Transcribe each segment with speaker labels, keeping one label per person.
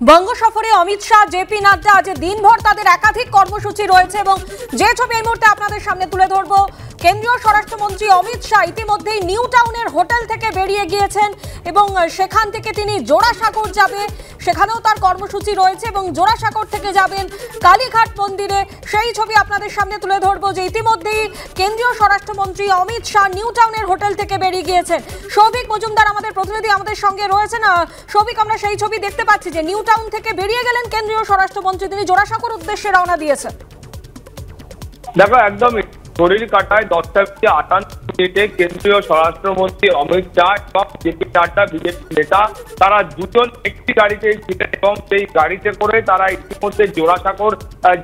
Speaker 1: বঙ্গ সফরে অমিত শাহ, জেপি নাড্ডা আজ দিনভর তাদের একাধিক কর্মসূচি রয়েছে এবং যে ছবি এই মুহূর্তে আপনাদের সামনে তুলে ধরবো, কেন্দ্রীয় স্বরাষ্ট্রমন্ত্রী অমিত শাহ ইতিমধ্যেই নিউ টাউনের হোটেল থেকে বেরিয়ে গিয়েছেন এবং সেখান থেকে তিনি জোড়াসাঁকোর যাবে, সেখানেও তার কর্মসূচি রয়েছে এবং জোড়াসাঁকোর থেকে যাবেন কালীঘাট মন্দিরে। সেই ছবি আপনাদের সামনে তুলে ধরবো যে ইতিমধ্যেই কেন্দ্রীয় স্বরাষ্ট্রমন্ত্রী অমিত শাহ নিউ টাউনের হোটেল থেকে বেরিয়ে গিয়েছেন। সৌভিক মজুমদার আমাদের প্রতিনিধি আমাদের সঙ্গে রয়েছেন। সৌভিক, আমরা সেই ছবি দেখতে পাচ্ছি যে নিউ টাউন থেকে বেরিয়ে গেলেন কেন্দ্রীয় স্বরাষ্ট্রমন্ত্রী, তিনি জোড়াসাঁকোর উদ্দেশ্যে রওনা দিয়েছেন।
Speaker 2: দেখো, একদম ঘড়ির কাঁটায় 10টা কেন্দ্রীয় স্বরাষ্ট্রমন্ত্রী অমিত শাহ এবং জেপি নাড্ডা বিজেপি নেতা, তারা দুজন একটি গাড়িতে ছিলেন এবং সেই গাড়িতে করে তারা ইতিমধ্যে জোড়াসাঁকোর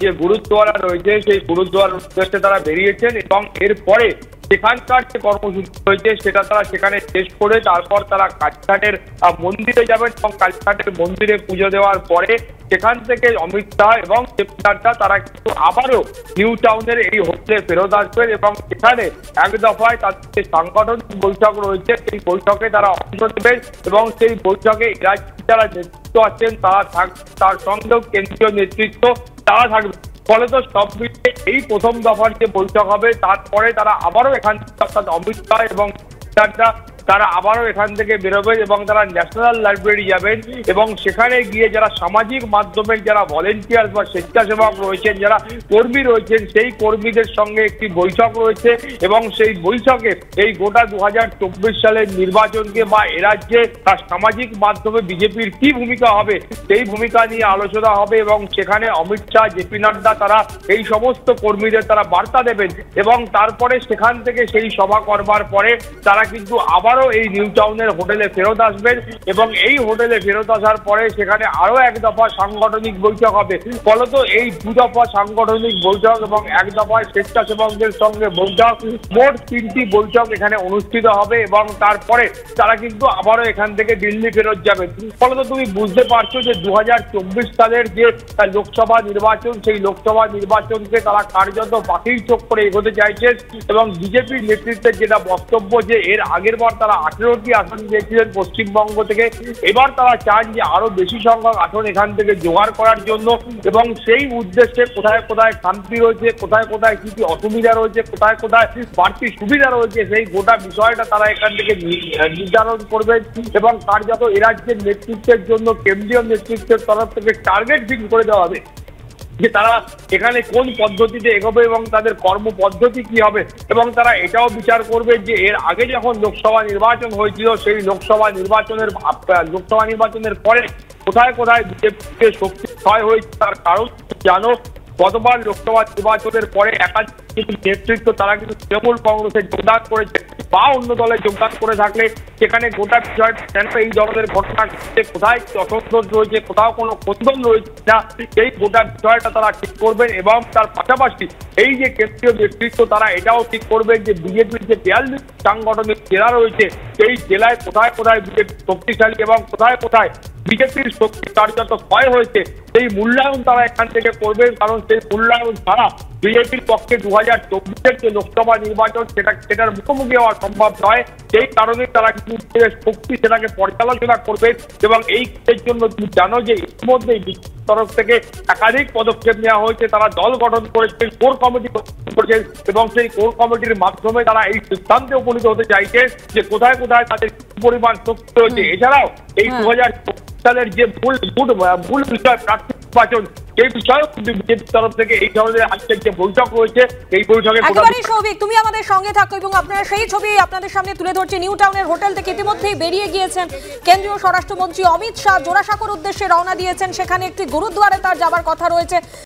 Speaker 2: যে গুরুদ্বারা রয়েছে সেই গুরুদ্বারার উদ্দেশ্যে তারা বেরিয়েছেন এবং এরপরে সেখানকার যে কর্মসূচি রয়েছে সেটা তারা সেখানে শেষ করে তারপর তারা কালীঘাটের মন্দিরে যাবেন এবং কালীঘাটের মন্দিরে পুজো দেওয়ার পরে সেখান থেকে অমিত শাহ এবং জেপি নাড্ডা তারা কিন্তু আবারও নিউ টাউনের এই হোটেলে ফেরত আসবেন এবং সেখানে এক দফায় তাদের যে সাংগঠনিক বৈঠক রয়েছে সেই বৈঠকে তারা অংশ নেবেন এবং সেই বৈঠকে যারা নেতৃত্ব আছেন তারা তার সঙ্গেও কেন্দ্রীয় নেতৃত্ব তারা থাকবে। ফলে তো সব মিলিয়ে এই প্রথম দফার যে বৈঠক হবে তারপরে তারা আবারও এখান থেকে অর্থাৎ অমিত শাহ এবং তারা আবারও এখান থেকে বেরোবেন এবং তারা ন্যাশনাল লাইব্রেরি যাবেন এবং সেখানে গিয়ে যারা সামাজিক মাধ্যমের যারা ভলেন্টিয়ার বা স্বেচ্ছাসেবক রয়েছেন, যারা কর্মী রয়েছেন, সেই কর্মীদের সঙ্গে একটি বৈঠক রয়েছে এবং সেই বৈঠকে এই গোটা 2024 সালের নির্বাচনকে বা এরাজ্যে সামাজিক মাধ্যমে বিজেপির কি ভূমিকা হবে সেই ভূমিকা নিয়ে আলোচনা হবে এবং সেখানে অমিত শাহ, জেপি নাড্ডা তারা এই সমস্ত কর্মীদের তারা বার্তা দেবেন এবং তারপরে সেখান থেকে সেই সভা করবার পরে তারা কিন্তু আবারও এই নিউ টাউনের হোটেলে ফেরত আসবেন এবং এই হোটেলে ফেরত আসার পরে সেখানে আরো এক দফা সাংগঠনিক বৈঠক হবে। ফলত এই দু দফা সাংগঠনিক বৈঠক এবং এক দফায় স্বেচ্ছাসেবকদের সঙ্গে বৈঠক, মোট 3টি বৈঠক এখানে অনুষ্ঠিত হবে এবং তারপরে তারা কিন্তু আবারও এখান থেকে দিল্লি ফেরত যাবেন। ফলত তুমি বুঝতে পারছো যে 2024 সালের যে লোকসভা নির্বাচন সেই লোকসভা নির্বাচনকে তারা কার্যত পাখির চোখ করে এগোতে চাইছেন এবং বিজেপির নেতৃত্বের যেটা বক্তব্য যে এর আগের বার তারা 18টি আসন পেয়েছিলেন পশ্চিমবঙ্গ থেকে, এবার তারা চান যে আরো বেশি সংখ্যক আসন এখান থেকে জোগাড় করার জন্য এবং সেই উদ্দেশ্যে কোথায় কোথায় শান্তি রয়েছে, কোথায় কোথায় কি কি অসুবিধা রয়েছে, কোথায় কোথায় বাড়তি সুবিধা রয়েছে সেই গোটা বিষয়টা তারা এখান থেকে নির্ধারণ করবেন এবং কার্যত এ রাজ্যের নেতৃত্বের জন্য কেন্দ্রীয় নেতৃত্বের তরফ থেকে টার্গেট ফিক্স করে দেওয়া হবে যে তারা এখানে কোন পদ্ধতিতে এগোবে এবং তাদের কর্ম পদ্ধতি কি হবে এবং তারা এটাও বিচার করবে যে এর আগে যখন লোকসভা নির্বাচন হয়েছিল সেই লোকসভা নির্বাচনের পরে কোথায় কোথায় বিজেপিকে শক্তি ক্ষয় হয়েছে তার কারণ জানো। গতবার লোকসভা নির্বাচনের পরে একাধিক নেতৃত্ব তারা কিন্তু তৃণমূল কংগ্রেসে যোগদান করেছে বা অন্য দলে যোগদান করে থাকলে সেখানে গোটা বিষয়টা কেন এই ধরনের ঘটনা কোথায় অসন্তোষ রয়েছে, কোথাও কোনো খন্দন রয়েছে না, এই গোটা বিষয়টা তারা ঠিক করবেন এবং তার পাশাপাশি এই যে কেন্দ্রীয় নেতৃত্ব তারা এটাও ঠিক করবেন যে বিজেপির যে 42 সাংগঠনিক জেলা রয়েছে সেই জেলায় কোথায় কোথায় বিজেপি শক্তিশালী এবং কোথায় কোথায় বিজেপির শক্তি কার্যত ক্ষয় হয়েছে সেই মূল্যায়ন তারা এখান থেকে করবেন। কারণ সেই মূল্যায়ন ছাড়া বিজেপির পক্ষে 2024 যে লোকসভা নির্বাচন সেটার মুখোমুখি হওয়া সম্ভব নয়। সেই কারণে তারা কিন্তু শক্তি সেটাকে পর্যালোচনা করবে এবং এই জন্য তুমি জানো যে ইতিমধ্যেই তরফ থেকে একাধিক পদক্ষেপ নেওয়া হয়েছে। তারা দল গঠন করেছেন, কোর কমিটি গঠন করেছেন এবং সেই কোর কমিটির মাধ্যমে তারা এই সিদ্ধান্তে উপনীত হতে চাইছে যে কোথায় কোথায় তাদের পরিমাণ শক্তি রয়েছে। এছাড়াও এই 2024 সালের যে মূল বিষয় প্রার্থী নির্বাচন এই বিষয়েও কিন্তু বিজেপির তরফ থেকে এই ধরনের আজকের যে বৈঠক রয়েছে এই বৈঠকে
Speaker 1: একেবারেই সৌভিক তুমি আমাদের সঙ্গে থাকো এবং আপনারা সেই ছবি আপনাদের সামনে তুলে ধরছি। নিউ টাউনের হোটেল থেকে ইতিমধ্যেই বেরিয়ে গিয়েছেন কেন্দ্রীয় স্বরাষ্ট্রমন্ত্রী অমিত শাহ, জোড়াসাঁকোর উদ্দেশ্যে রওনা দিয়েছেন, সেখানে একটি গুরুদ্বারে তার যাবার কথা রয়েছে।